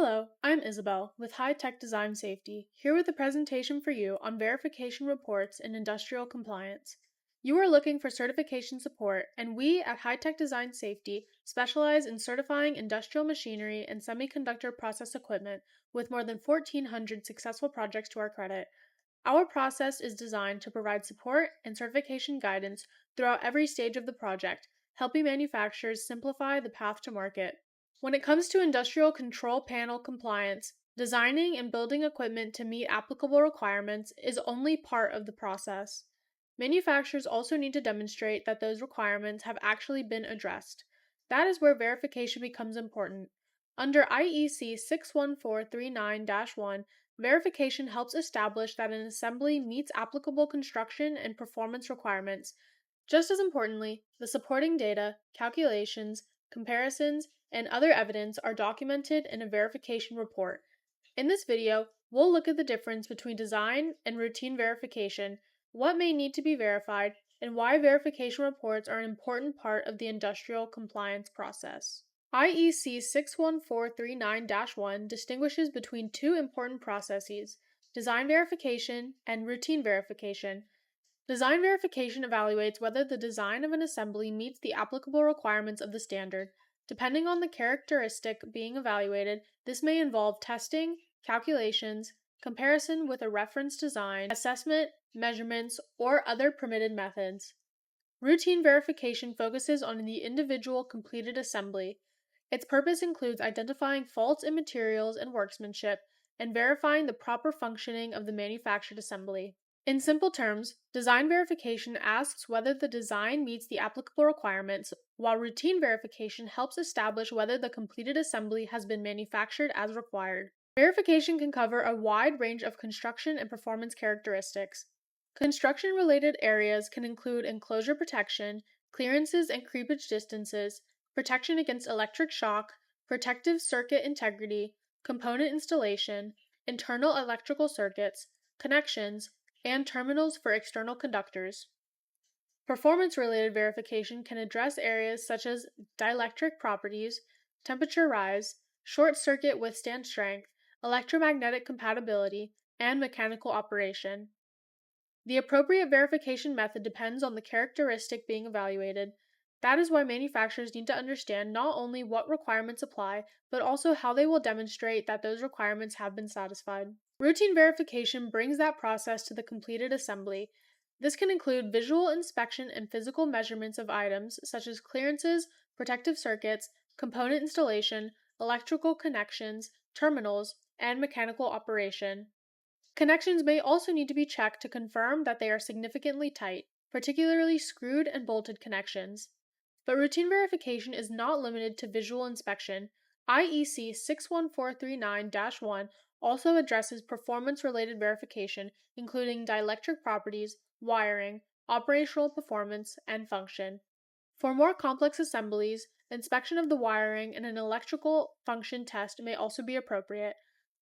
Hello, I'm Isabel with High Tech Design Safety, here with a presentation for you on verification reports in industrial compliance. You are looking for certification support, and we at High Tech Design Safety specialize in certifying industrial machinery and semiconductor process equipment with more than 1,400 successful projects to our credit. Our process is designed to provide support and certification guidance throughout every stage of the project, helping manufacturers simplify the path to market. When it comes to industrial control panel compliance, designing and building equipment to meet applicable requirements is only part of the process. Manufacturers also need to demonstrate that those requirements have actually been addressed. That is where verification becomes important. Under IEC 61439-1, verification helps establish that an assembly meets applicable construction and performance requirements. Just as importantly, the supporting data, calculations, comparisons, and other evidence are documented in a verification report. In this video, we'll look at the difference between design and routine verification, what may need to be verified, and why verification reports are an important part of the industrial compliance process. IEC 61439-1 distinguishes between two important processes, design verification and routine verification. Design verification evaluates whether the design of an assembly meets the applicable requirements of the standard. Depending on the characteristic being evaluated, this may involve testing, calculations, comparison with a reference design, assessment, measurements, or other permitted methods. Routine verification focuses on the individual completed assembly. Its purpose includes identifying faults in materials and workmanship and verifying the proper functioning of the manufactured assembly. In simple terms, design verification asks whether the design meets the applicable requirements, while routine verification helps establish whether the completed assembly has been manufactured as required. Verification can cover a wide range of construction and performance characteristics. Construction-related areas can include enclosure protection, clearances and creepage distances, protection against electric shock, protective circuit integrity, component installation, internal electrical circuits, connections, and terminals for external conductors. Performance-related verification can address areas such as dielectric properties, temperature rise, short circuit withstand strength, electromagnetic compatibility, and mechanical operation. The appropriate verification method depends on the characteristic being evaluated. That is why manufacturers need to understand not only what requirements apply, but also how they will demonstrate that those requirements have been satisfied. Routine verification brings that process to the completed assembly. This can include visual inspection and physical measurements of items such as clearances, protective circuits, component installation, electrical connections, terminals, and mechanical operation. Connections may also need to be checked to confirm that they are significantly tight, particularly screwed and bolted connections. But routine verification is not limited to visual inspection. IEC 61439-1 also addresses performance-related verification, including dielectric properties, wiring, operational performance, and function. For more complex assemblies, inspection of the wiring and an electrical function test may also be appropriate.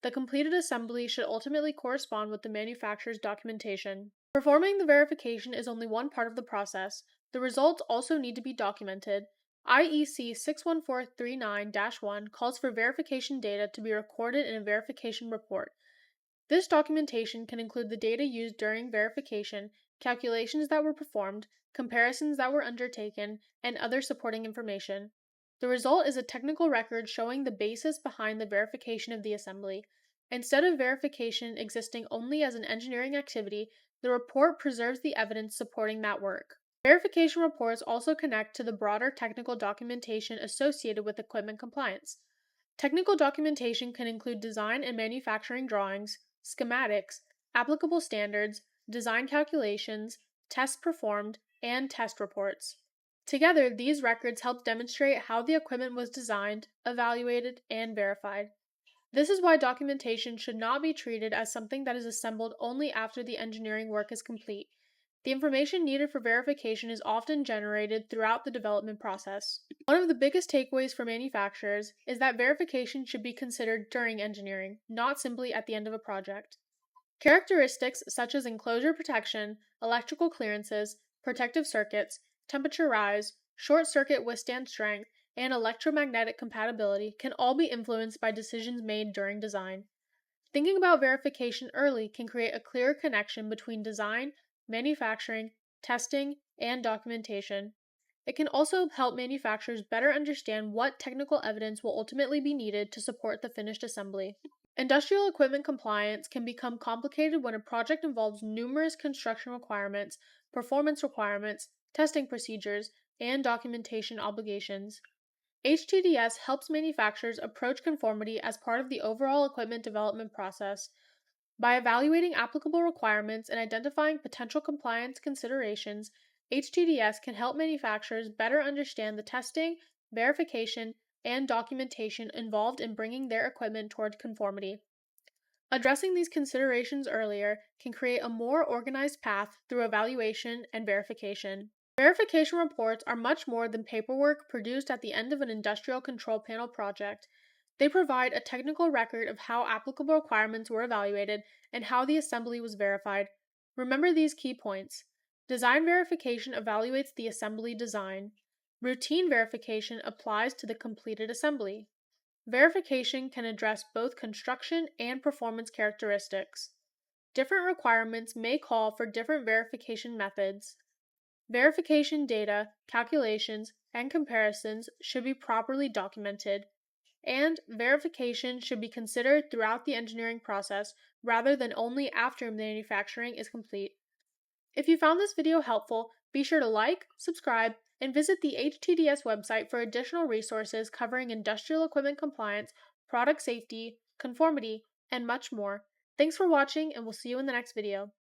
The completed assembly should ultimately correspond with the manufacturer's documentation. Performing the verification is only one part of the process. The results also need to be documented. IEC 61439-1 calls for verification data to be recorded in a verification report. This documentation can include the data used during verification, calculations that were performed, comparisons that were undertaken, and other supporting information. The result is a technical record showing the basis behind the verification of the assembly. Instead of verification existing only as an engineering activity, the report preserves the evidence supporting that work. Verification reports also connect to the broader technical documentation associated with equipment compliance. Technical documentation can include design and manufacturing drawings, schematics, applicable standards, design calculations, tests performed, and test reports. Together, these records help demonstrate how the equipment was designed, evaluated, and verified. This is why documentation should not be treated as something that is assembled only after the engineering work is complete. The information needed for verification is often generated throughout the development process. One of the biggest takeaways for manufacturers is that verification should be considered during engineering, not simply at the end of a project. Characteristics such as enclosure protection, electrical clearances, protective circuits, temperature rise, short circuit withstand strength, and electromagnetic compatibility can all be influenced by decisions made during design. Thinking about verification early can create a clearer connection between design, manufacturing, testing, and documentation. It can also help manufacturers better understand what technical evidence will ultimately be needed to support the finished assembly. Industrial equipment compliance can become complicated when a project involves numerous construction requirements, performance requirements, testing procedures, and documentation obligations. HTDS helps manufacturers approach conformity as part of the overall equipment development process. By evaluating applicable requirements and identifying potential compliance considerations, HTDS can help manufacturers better understand the testing, verification, and documentation involved in bringing their equipment toward conformity. Addressing these considerations earlier can create a more organized path through evaluation and verification. Verification reports are much more than paperwork produced at the end of an industrial control panel project. They provide a technical record of how applicable requirements were evaluated and how the assembly was verified. Remember these key points. Design verification evaluates the assembly design. Routine verification applies to the completed assembly. Verification can address both construction and performance characteristics. Different requirements may call for different verification methods. Verification data, calculations, and comparisons should be properly documented, and verification should be considered throughout the engineering process rather than only after manufacturing is complete. If you found this video helpful, be sure to like, subscribe, and visit the HTDS website for additional resources covering industrial equipment compliance, product safety, conformity, and much more. Thanks for watching, and we'll see you in the next video.